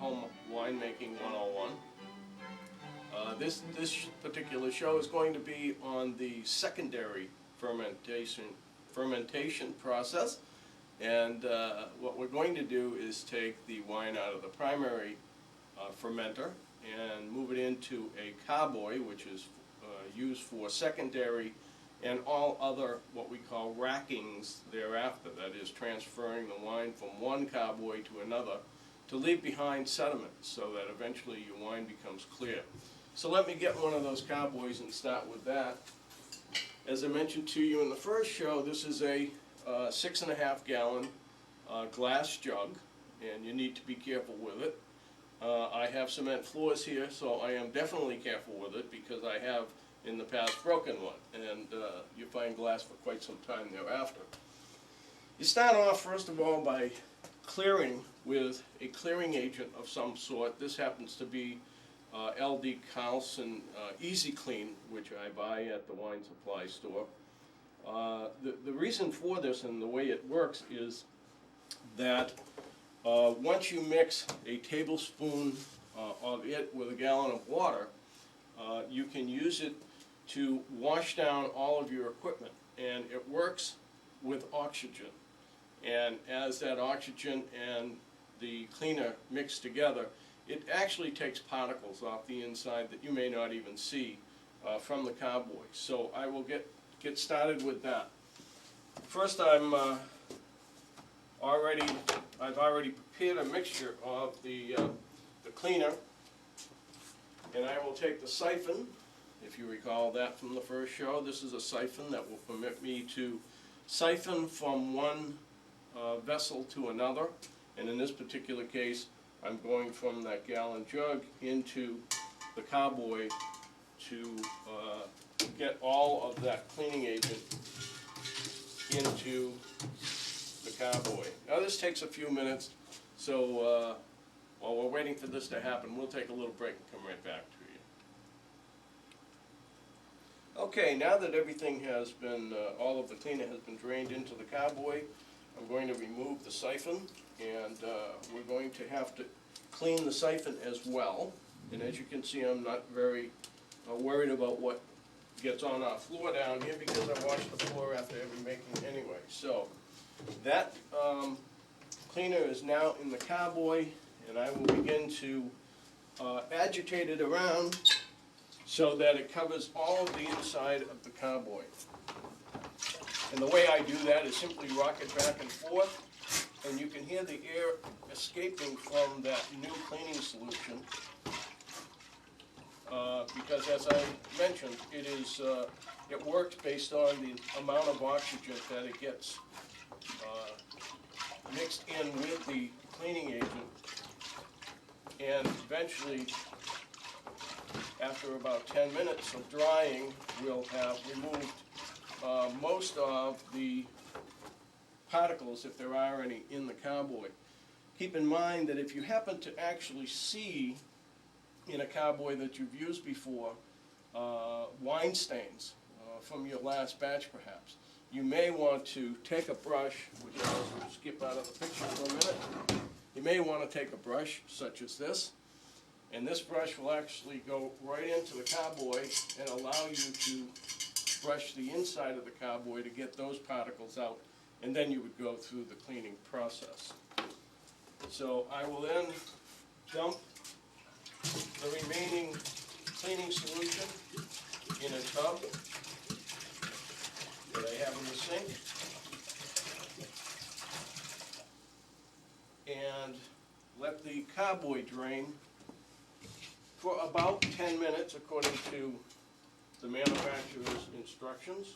Home Winemaking 101. This particular show is going to be on the secondary fermentation process, and what we're going to do is take the wine out of the primary fermenter and move it into a carboy, which is used for secondary and all other what we call rackings thereafter, that is transferring the wine from one carboy to another to leave behind sediment so that eventually your wine becomes clear. So let me get one of those carboys and start with that. As I mentioned to you in the first show, this is a 6.5 gallon glass jug, and you need to be careful with it. I have cement floors here, so I am definitely careful with it because I have in the past broken one, and you find glass for quite some time thereafter. You start off first of all by clearing with a clearing agent of some sort. This happens to be LD Carlson Easy Clean, which I buy at the wine supply store. The reason for this and the way it works is that once you mix a tablespoon of it with a gallon of water, you can use it to wash down all of your equipment, and it works with oxygen. And as that oxygen and the cleaner mix together, it actually takes particles off the inside that you may not even see from the carboy. So I will get started with that. First, I've already prepared a mixture of the cleaner, and I will take the siphon. If you recall that from the first show, this is a siphon that will permit me to siphon from one vessel to another, and in this particular case I'm going from that gallon jug into the carboy to get all of that cleaning agent into the carboy. Now this takes a few minutes, so while we're waiting for this to happen, we'll take a little break and come right back to you. Okay, now that everything has been, all of the cleaner has been drained into the carboy, I'm going to remove the siphon, and we're going to have to clean the siphon as well. And as you can see, I'm not very worried about what gets on our floor down here because I wash the floor after every making anyway. So that cleaner is now in the carboy, and I will begin to agitate it around so that it covers all of the inside of the carboy. And the way I do that is simply rock it back and forth, and you can hear the air escaping from that new cleaning solution because, as I mentioned, it works based on the amount of oxygen that it gets mixed in with the cleaning agent, and eventually, after about 10 minutes of drying, we'll have removed most of the particles, if there are any, in the carboy. Keep in mind that if you happen to actually see in a carboy that you've used before wine stains from your last batch perhaps, you may want to take a brush, which I'll skip out of the picture for a minute. You may want to take a brush such as this, and this brush will actually go right into the carboy and allow you to brush the inside of the carboy to get those particles out, and then you would go through the cleaning process. So I will then dump the remaining cleaning solution in a tub that I have in the sink, and let the carboy drain for about 10 minutes according to the manufacturer's instructions.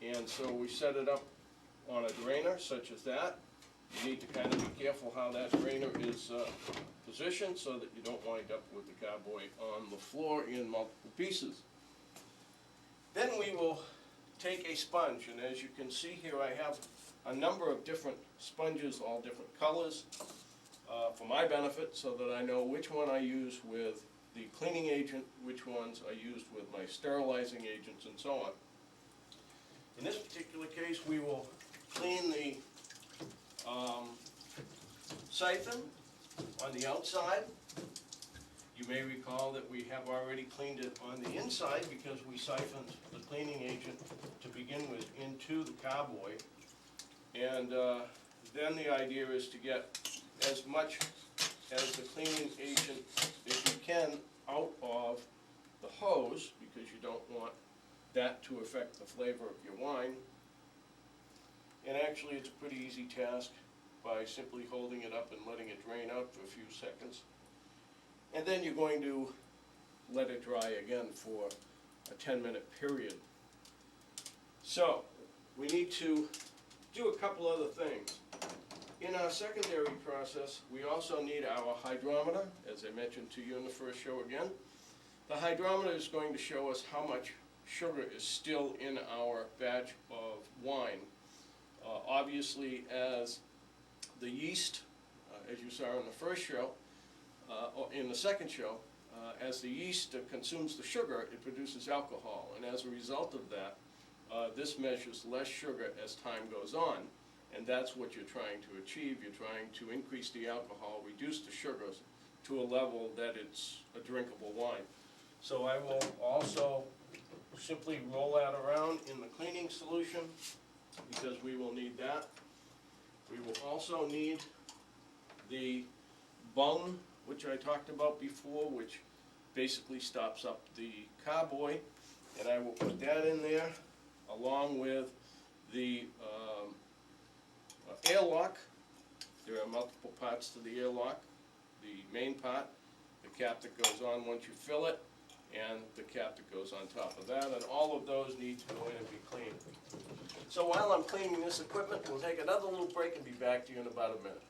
And so we set it up on a drainer such as that. You need to kind of be careful how that drainer is positioned so that you don't wind up with the carboy on the floor in multiple pieces. Then we will take a sponge, and as you can see here I have a number of different sponges, all different colors, for my benefit, so that I know which one I use with the cleaning agent, which ones I used with my sterilizing agents, and so on. In this particular case, we will clean the siphon on the outside. You may recall that we have already cleaned it on the inside because we siphoned the cleaning agent to begin with into the carboy. And then the idea is to get as much as the cleaning agent as you can out of the hose, because you don't want that to affect the flavor of your wine. And actually it's a pretty easy task by simply holding it up and letting it drain out for a few seconds. And then you're going to let it dry again for a 10-minute period. So we need to do a couple other things. In our secondary process, we also need our hydrometer, as I mentioned to you in the first show again. The hydrometer is going to show us how much sugar is still in our batch of wine. Obviously, as the yeast, as you saw in the first show, or in the second show, as the yeast consumes the sugar, it produces alcohol. And as a result of that, this measures less sugar as time goes on. And that's what you're trying to achieve. You're trying to increase the alcohol, reduce the sugars to a level that it's a drinkable wine. So I will also simply roll that around in the cleaning solution, because we will need that. We will also need the bung, which I talked about before, which basically stops up the carboy, and I will put that in there along with the airlock. There are multiple parts to the airlock. The main part, the cap that goes on once you fill it, and the cap that goes on top of that, and all of those need to go in and be cleaned. So while I'm cleaning this equipment, we'll take another little break and be back to you in about a minute.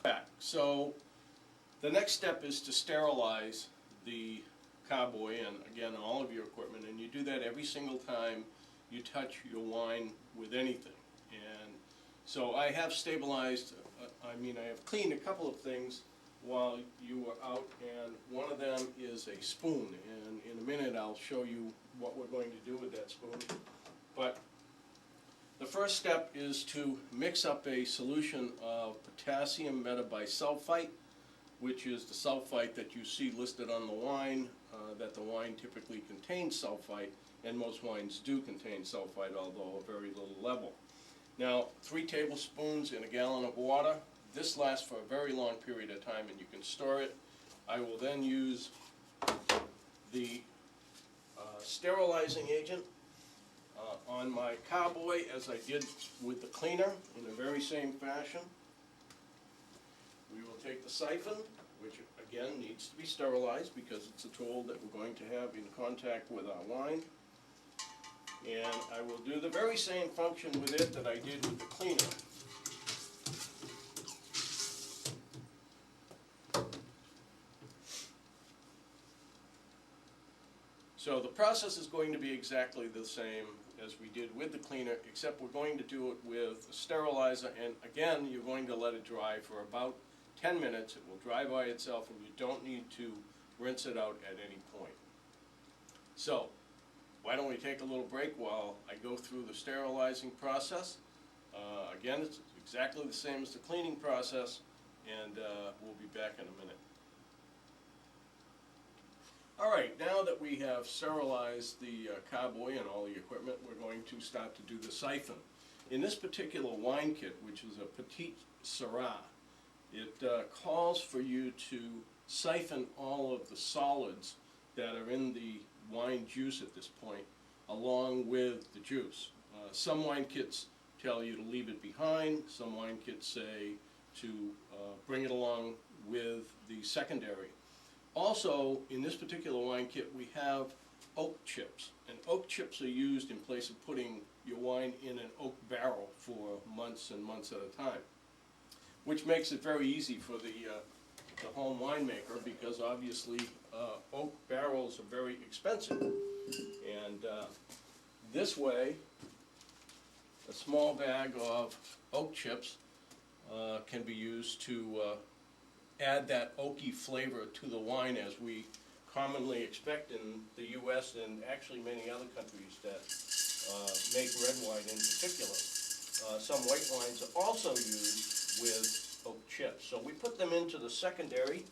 Back. So the next step is to sterilize the carboy and, again, all of your equipment, and you do that every single time you touch your wine with anything. And so I have stabilized, I have cleaned a couple of things while you were out, and one of them is a spoon, and in a minute I'll show you what we're going to do with that spoon. But the first step is to mix up a solution of potassium metabisulfite, which is the sulfite that you see listed on the wine, that the wine typically contains sulfite, and most wines do contain sulfite, although a very little level. Now, 3 tablespoons in a gallon of water. This lasts for a very long period of time, and you can store it. I will then use the sterilizing agent on my carboy, as I did with the cleaner, in the very same fashion. We will take the siphon, which again needs to be sterilized because it's a tool that we're going to have in contact with our wine. And I will do the very same function with it that I did with the cleaner. So the process is going to be exactly the same as we did with the cleaner, except we're going to do it with a sterilizer, and again, you're going to let it dry for about 10 minutes. It will dry by itself, and you don't need to rinse it out at any point. So, why don't we take a little break while I go through the sterilizing process. Again, it's exactly the same as the cleaning process, and we'll be back in a minute. All right, now that we have sterilized the carboy and all the equipment, we're going to start to do the siphon. In this particular wine kit, which is a Petite Syrah, it calls for you to siphon all of the solids that are in the wine juice at this point, along with the juice. Some wine kits tell you to leave it behind. Some wine kits say to bring it along with the secondary. Also, in this particular wine kit, we have oak chips. And oak chips are used in place of putting your wine in an oak barrel for months and months at a time, which makes it very easy for the home winemaker, because obviously oak barrels are very expensive. And this way, a small bag of oak chips can be used to add that oaky flavor to the wine, as we commonly expect in the U.S. and actually many other countries that make red wine in particular. some white wines are also used with oak chips. So we put them into the secondary,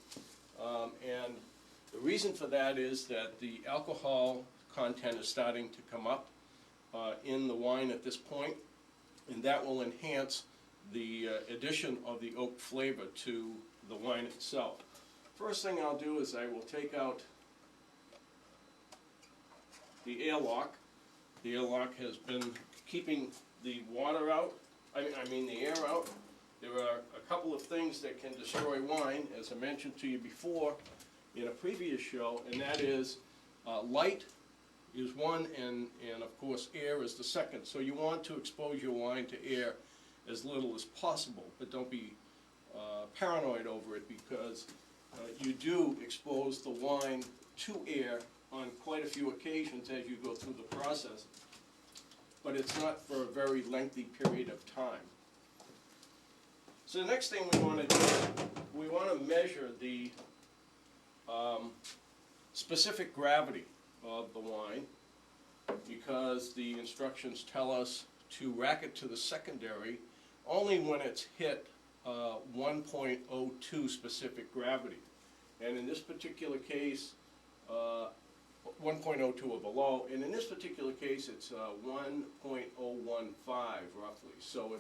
and the reason for that is that the alcohol content is starting to come up in the wine at this point, and that will enhance the addition of the oak flavor to the wine itself. First thing I'll do is I will take out the airlock. The airlock has been keeping the water out, I mean the air out. There are a couple of things that can destroy wine, as I mentioned to you before in a previous show, and that is light is one, and of course air is the second. So you want to expose your wine to air as little as possible, but don't be paranoid over it, because you do expose the wine to air on quite a few occasions as you go through the process, but it's not for a very lengthy period of time. So the next thing we want to do, we want to measure the specific gravity of the wine, because the instructions tell us to rack it to the secondary only when it's hit 1.02 specific gravity. And in this particular case, 1.02 or below, and in this particular case it's 1.015 roughly. So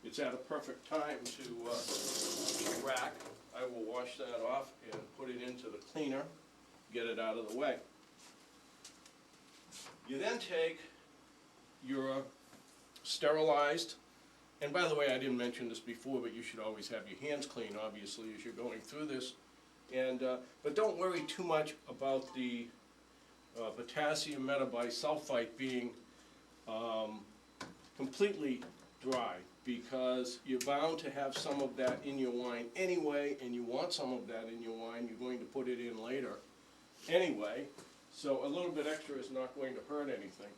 it's at a perfect time to rack. I will wash that off and put it into the cleaner, get it out of the way. You then take your sterilized, and by the way, I didn't mention this before, but you should always have your hands clean, obviously, as you're going through this. And but don't worry too much about the potassium metabisulfite being completely dry, because you're bound to have some of that in your wine anyway, and you want some of that in your wine. You're going to put it in later anyway, so a little bit extra is not going to hurt anything.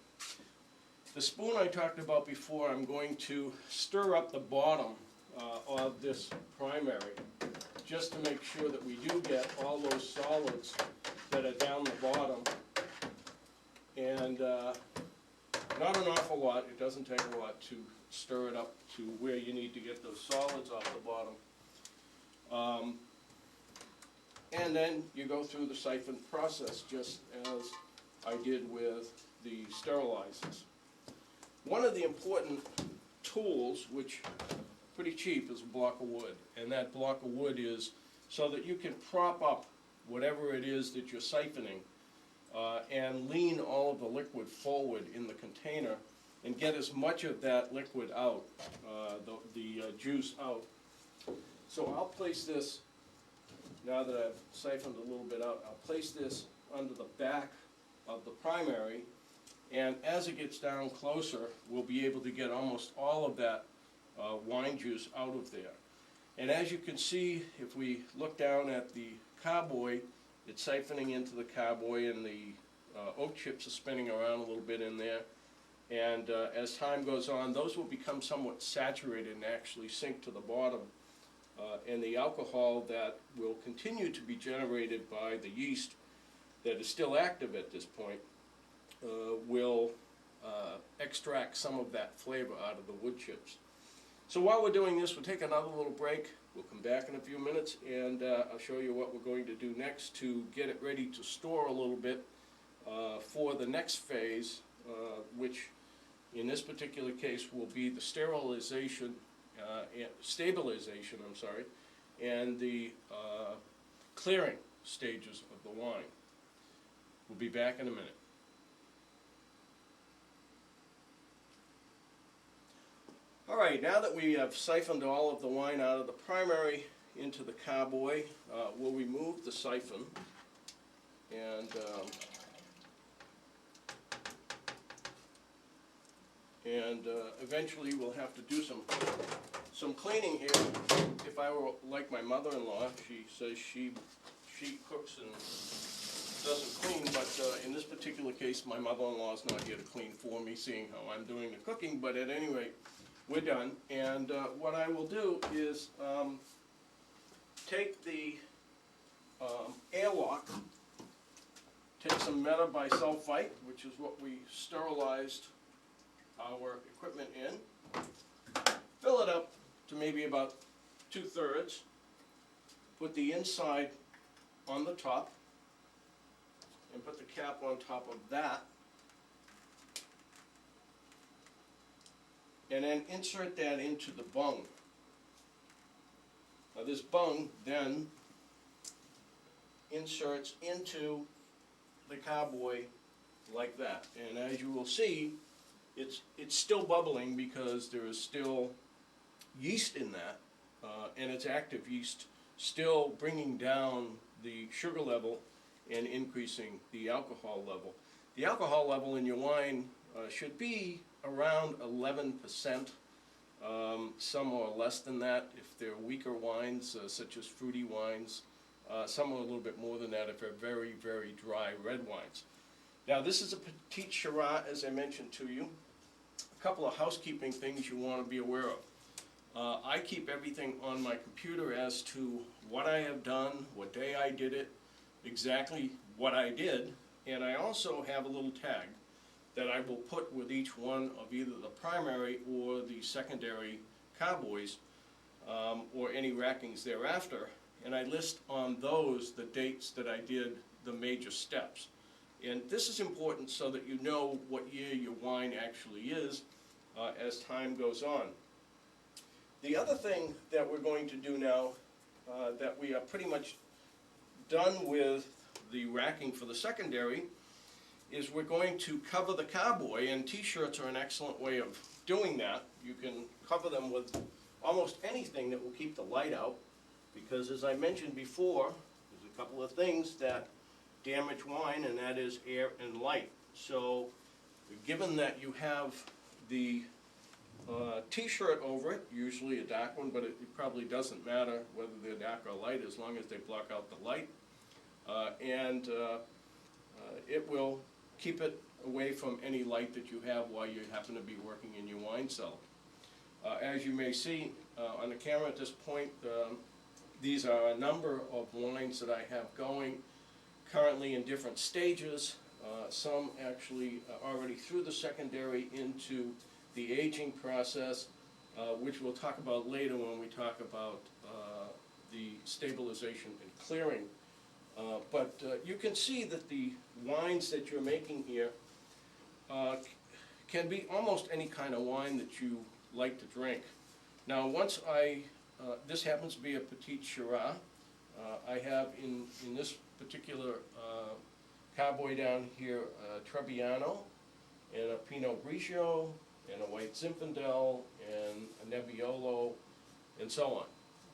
The spoon I talked about before, I'm going to stir up the bottom of this primary, just to make sure that we do get all those solids that are down the bottom. And not an awful lot, it doesn't take a lot to stir it up to where you need to get those solids off the bottom. And then you go through the siphon process, just as I did with the sterilizers. One of the important tools, which pretty cheap, is a block of wood, and that block of wood is so that you can prop up whatever it is that you're siphoning and lean all of the liquid forward in the container and get as much of that liquid out, the juice out. So I'll place this, now that I've siphoned a little bit out, I'll place this under the back of the primary, and as it gets down closer, we'll be able to get almost all of that wine juice out of there. And as you can see, if we look down at the carboy, it's siphoning into the carboy, and the oak chips are spinning around a little bit in there. And as time goes on, those will become somewhat saturated and actually sink to the bottom. And the alcohol that will continue to be generated by the yeast that is still active at this point will extract some of that flavor out of the wood chips. So while we're doing this, we'll take another little break. We'll come back in a few minutes, and I'll show you what we're going to do next to get it ready to store a little bit for the next phase, which in this particular case will be the sterilization, stabilization, and the clearing stages of the wine. We'll be back in a minute. All right, now that we have siphoned all of the wine out of the primary into the carboy, we'll remove the siphon, and eventually we'll have to do some cleaning here. If I were like my mother-in-law, she says she cooks and doesn't clean, but in this particular case, my mother-in-law is not here to clean for me, seeing how I'm doing the cooking. But at any rate, we're done, and what I will do is take the airlock, take some metabisulfite, which is what we sterilized our equipment in, fill it up to maybe about 2/3. Put the inside on the top and put the cap on top of that. And then insert that into the bung. Now this bung then inserts into the carboy like that. And as you will see, it's still bubbling because there is still yeast in that, and it's active yeast, still bringing down the sugar level and increasing the alcohol level. The alcohol level in your wine should be around 11%. Some are less than that if they're weaker wines, such as fruity wines. Some are a little bit more than that if they're very, very dry red wines. Now this is a Petite Syrah, as I mentioned to you. A couple of housekeeping things you want to be aware of. I keep everything on my computer as to what I have done, what day I did it, exactly what I did, and I also have a little tag that I will put with each one of either the primary or the secondary carboys, or any rackings thereafter, and I list on those the dates that I did the major steps. And this is important so that you know what year your wine actually is as time goes on. The other thing that we're going to do now, that we are pretty much done with the racking for the secondary, is we're going to cover the carboy, and t-shirts are an excellent way of doing that. You can cover them with almost anything that will keep the light out, because as I mentioned before, there's a couple of things that damage wine, and that is air and light. So given that you have the t-shirt over it, usually a dark one, but it probably doesn't matter whether they're dark or light as long as they block out the light, and it will keep it away from any light that you have while you happen to be working in your wine cellar. As you may see on the camera at this point, these are a number of wines that I have going currently in different stages. Some actually already through the secondary into the aging process, which we'll talk about later when we talk about the stabilization and clearing. But you can see that the wines that you're making here can be almost any kind of wine that you like to drink. Now once this happens to be a Petite Syrah. I have in this particular carboy down here Trebbiano, and a Pinot Grigio, and a White Zinfandel, and a Nebbiolo, and so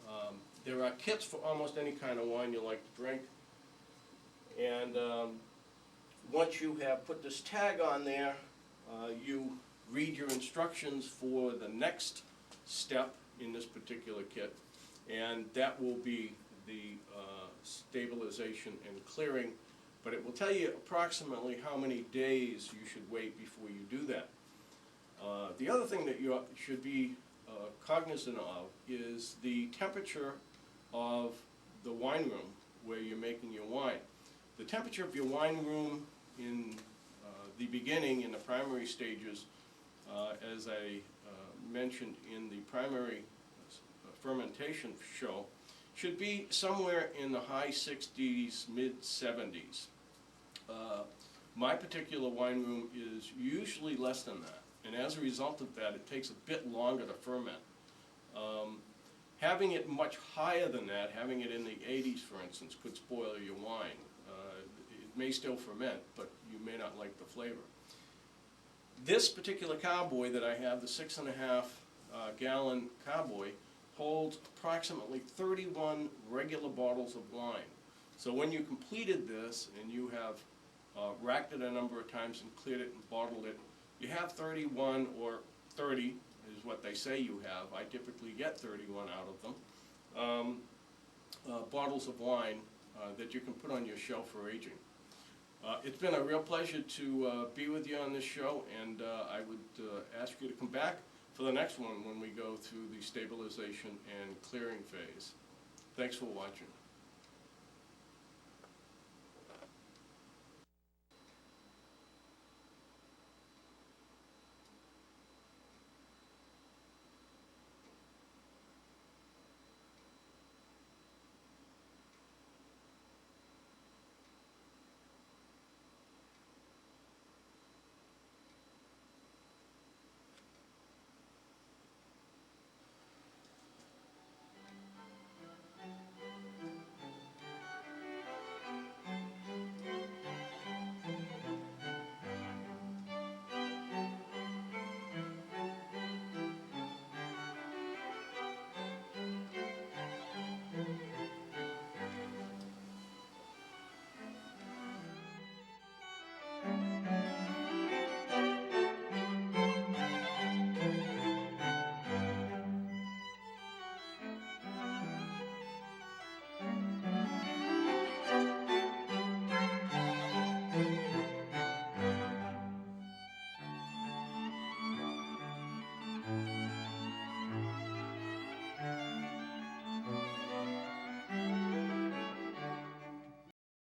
on. There are kits for almost any kind of wine you like to drink. And once you have put this tag on there, you read your instructions for the next step in this particular kit, and that will be the stabilization and clearing, but it will tell you approximately how many days you should wait before you do that. The other thing that you should be cognizant of is the temperature of the wine room where you're making your wine. The temperature of your wine room in the beginning, in the primary stages, as I mentioned in the primary fermentation show, should be somewhere in the high 60s, mid 70s. My particular wine room is usually less than that, and as a result of that, it takes a bit longer to ferment. Having it much higher than that, having it in the 80s, for instance, could spoil your wine. It may still ferment, but you may not like the flavor. This particular carboy that I have, the 6.5 gallon carboy, holds approximately 31 regular bottles of wine. So when you completed this and you have racked it a number of times and cleared it and bottled it, you have 31, or 30 is what they say you have. I typically get 31 out of them, bottles of wine that you can put on your shelf for aging. It's been a real pleasure to be with you on this show, and I would ask you to come back for the next one when we go through the stabilization and clearing phase. Thanks for watching.